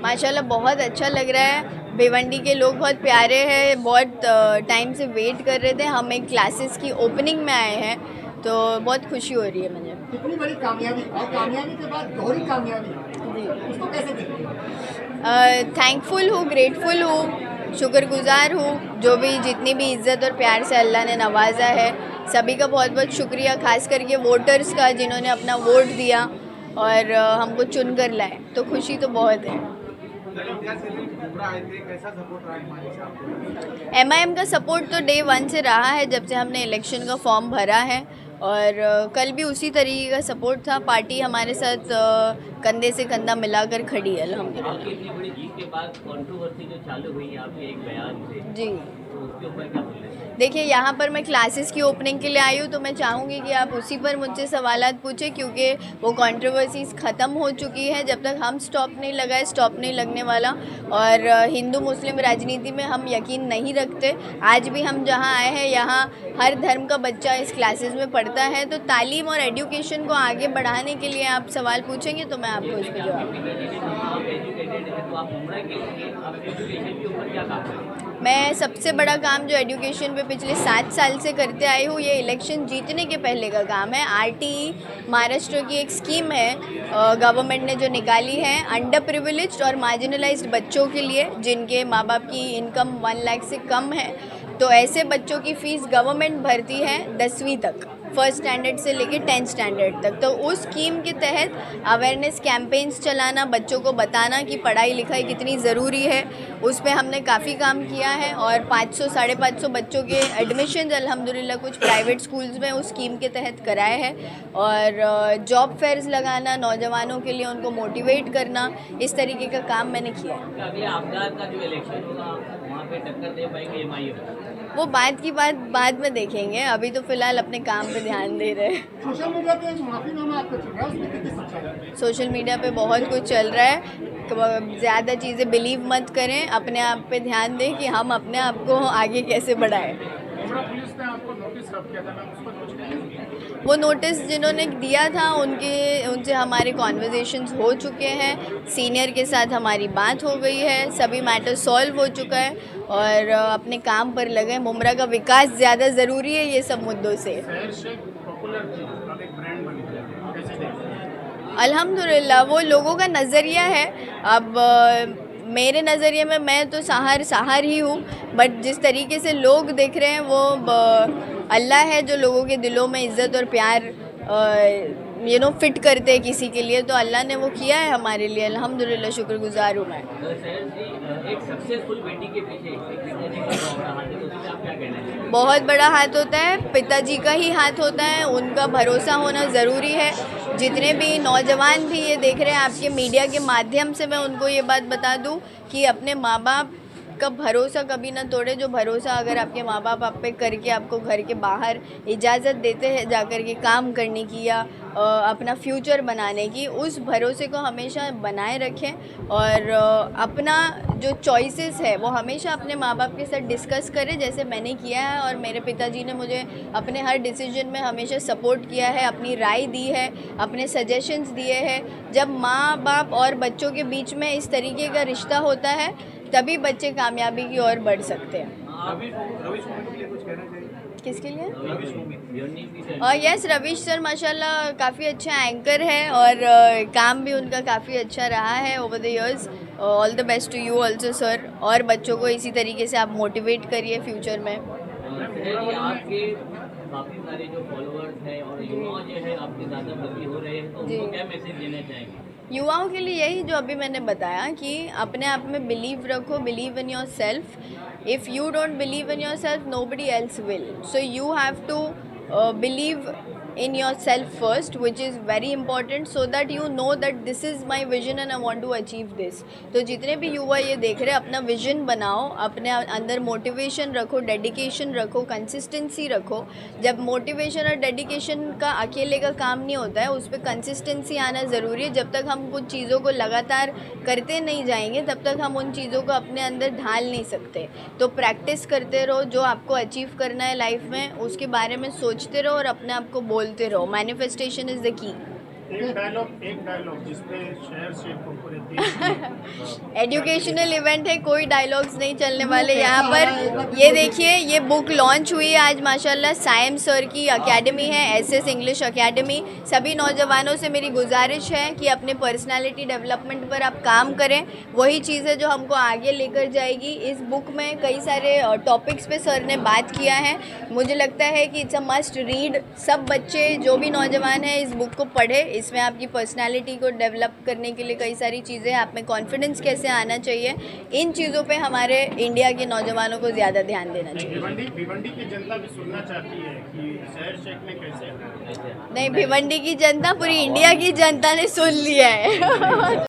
माशाल्लाह बहुत अच्छा लग रहा है। भिवंडी के लोग बहुत प्यारे हैं, बहुत टाइम से वेट कर रहे थे। हम एक क्लासेस की ओपनिंग में आए हैं, तो बहुत खुशी हो रही है मुझे। इतनी बड़ी कामयाबी और कामयाबी के बाद दोहरी कामयाबी, जी, उसको कैसे देखते हैं? थैंकफुल हूँ, ग्रेटफुल हूँ, शुक्रगुजार हूँ। जो भी जितनी भी इज़्ज़त और प्यार से अल्लाह ने नवाजा है, सभी का बहुत बहुत शुक्रिया, खास करके वोटर्स का जिन्होंने अपना वोट दिया और हमको चुन कर लाए, तो खुशी तो बहुत है। MIM का सपोर्ट तो डे 1 से रहा है, जब से हमने इलेक्शन का फॉर्म भरा है, और कल भी उसी तरीके का सपोर्ट था। पार्टी हमारे साथ कंधे से कंधा मिलाकर खड़ी है, अल्हम्दुलिल्लाह। आपकी इतनी बड़ी जीत के बाद कंट्रोवर्सी जो चालू हुई है आपके एक बयान से, जी, तो उसके ऊपर क्या बोल रहे हैं? देखिए यहाँ पर मैं क्लासेस की ओपनिंग के लिए आई हूँ, तो मैं चाहूँगी कि आप उसी पर मुझसे सवालात पूछें, क्योंकि वो कंट्रोवर्सीज़ ख़त्म हो चुकी है। जब तक हम स्टॉप नहीं लगाए, स्टॉप नहीं लगने वाला। और हिंदू मुस्लिम राजनीति में हम यकीन नहीं रखते। आज भी हम जहाँ आए हैं, यहाँ हर धर्म का बच्चा इस क्लासेस में पढ़ता है, तो तालीम और एजुकेशन को आगे बढ़ाने के लिए आप सवाल पूछेंगे तो मैं आपको उसका जवाब आप एजुकेटेड हैं तो आप उम्र के लिए आप एजुकेशन के ऊपर क्या काम करें? मैं सबसे बड़ा काम जो एजुकेशन पे पिछले 7 साल से करते आई हूँ, ये इलेक्शन जीतने के पहले का काम है। RTE महाराष्ट्र की एक स्कीम है, गवर्नमेंट ने जो निकाली है अंडर प्रिविलेज्ड और मार्जिनलाइज्ड बच्चों के लिए, जिनके माँ बाप की इनकम 1 लाख से कम है। तो ऐसे बच्चों की फ़ीस गवर्नमेंट भरती है 10वीं तक, फर्स्ट स्टैंडर्ड से लेके 10th स्टैंडर्ड तक। तो उस स्कीम के तहत अवेयरनेस कैंपेन्स चलाना, बच्चों को बताना कि पढ़ाई लिखाई कितनी ज़रूरी है, उस पे हमने काफ़ी काम किया है। और 500 साढ़े 500 बच्चों के एडमिशन अल्हम्दुलिल्लाह कुछ प्राइवेट स्कूल्स में उस स्कीम के तहत कराए हैं। और जॉब फेयर्स लगाना, नौजवानों के लिए उनको मोटिवेट करना, इस तरीके का काम मैंने किया है। अगले आपदार का जो इलेक्शन होगा वहाँ पे टक्कर दे पाएंगे MIM? वो बात की बात बाद में देखेंगे, अभी तो फ़िलहाल अपने काम पे ध्यान दे रहे हैं। सोशल मीडिया पे माफीनामा आपका चल रहा है, उसमें कितनी सच्चाई है? सोशल मीडिया पे बहुत कुछ चल रहा है, ज़्यादा चीज़ें बिलीव मत करें, अपने आप पे ध्यान दें कि हम अपने आप को आगे कैसे बढ़ाएं। पुलिस ने आपको नोटिस सर्व किया था, मैम उसको नोट किया? वो नोटिस जिन्होंने दिया था उनसे हमारे कॉन्वर्जेशंस हो चुके हैं, सीनियर के साथ हमारी बात हो गई है, सभी मैटर सॉल्व हो चुका है, और अपने काम पर लगे। मुमरा का विकास ज़्यादा ज़रूरी है ये सब मुद्दों से। अल्हम्दुलिल्लाह वो लोगों का नज़रिया है। अब मेरे नज़रिए में मैं तो सहार ही हूँ, बट जिस तरीके से लोग देख रहे हैं वो अल्लाह है जो लोगों के दिलों में इज़्ज़त और प्यार फिट करते हैं किसी के लिए। तो अल्लाह ने वो किया है हमारे लिए, अल्हम्दुलिल्लाह शुक्रगुजार हूँ मैं। सैयद जी, एक सक्सेसफुल बेटी के पीछे एक पिताजी का बड़ा हाथ है, तो उसमें आप क्या कहना चाहेंगे? बहुत बड़ा हाथ होता है, पिताजी का ही हाथ होता है, उनका भरोसा होना ज़रूरी है। जितने भी नौजवान भी ये देख रहे हैं, आपके मीडिया के माध्यम से मैं उनको ये बात बता दूं कि अपने माँ बाप का भरोसा कभी ना तोड़े। जो भरोसा अगर आपके माँ बाप आप पे करके आपको घर के बाहर इजाज़त देते हैं जाकर के काम करने की या अपना फ्यूचर बनाने की, उस भरोसे को हमेशा बनाए रखें। और अपना जो चॉइसेस है वो हमेशा अपने माँ बाप के साथ डिस्कस करें, जैसे मैंने किया है। और मेरे पिताजी ने मुझे अपने हर डिसीजन में हमेशा सपोर्ट किया है, अपनी राय दी है, अपने सजेशंस दिए हैं। जब माँ बाप और बच्चों के बीच में इस तरीके का रिश्ता होता है, तभी बच्चे कामयाबी की ओर बढ़ सकते हैं। किसके लिए? और यस, रविश सर माशाल्लाह काफ़ी अच्छा एंकर है, और काम भी उनका काफ़ी अच्छा रहा है over the years. All the best to you also sir, और बच्चों को इसी तरीके से आप मोटिवेट करिए फ्यूचर में। आपके काफ़ी सारे जो फॉलोअर्स हैं और युवा जो है आपके ज़्यादा भर्ती हो रहे हैं, तो उनको क्या मैसेज देना चाहेंगे? युवाओं के लिए यही जो अभी मैंने बताया कि अपने आप में बिलीव रखो, believe in yourself. If you don't believe in yourself, nobody else will. So you have to believe in yourself first, which is very important, so that you know that this is my vision and I want to achieve this. तो जितने भी युवा ये देख रहे हैं, अपना vision बनाओ, अपने अंदर मोटिवेशन रखो, डेडिकेशन रखो, कंसिस्टेंसी रखो। जब मोटिवेशन और डेडिकेशन का अकेले का काम नहीं होता है, उस पर कंसिस्टेंसी आना ज़रूरी है। जब तक हम कुछ चीज़ों को लगातार करते नहीं जाएंगे, तब तक हम उन चीज़ों को अपने अंदर ढाल नहीं सकते। तो प्रैक्टिस करते रहो, जो आपको अचीव करना है लाइफ में उसके बारे में सोचते रहो और अपने आप को बोलते रहो। Manifestation is the key. एक डायलॉग जिसपे शहर शेख को पूरे देश में एजुकेशनल इवेंट है, कोई डायलॉग्स नहीं चलने वाले यहाँ पर। ये देखिए, ये बुक लॉन्च हुई है आज माशाल्लाह। साइम सर की एकेडमी है, एसएस इंग्लिश एकेडमी। सभी नौजवानों से मेरी गुजारिश है कि अपने पर्सनालिटी डेवलपमेंट पर आप काम करें, वही चीज़ है जो हमको आगे लेकर जाएगी। इस बुक में कई सारे टॉपिक्स पे सर ने बात किया है। मुझे लगता है कि इट्स अ मस्ट रीड। सब बच्चे जो भी नौजवान हैं इस बुक को पढ़े। इसमें आपकी पर्सनालिटी को डेवलप करने के लिए कई सारी चीज़ें, आप में कॉन्फिडेंस कैसे आना चाहिए, इन चीज़ों पे हमारे इंडिया के नौजवानों को ज़्यादा ध्यान देना चाहिए। भिवंडी की जनता भी सुनना चाहती है कि शहर शेख ने कैसे नहीं, भिवंडी की जनता, पूरी इंडिया की जनता ने सुन लिया है।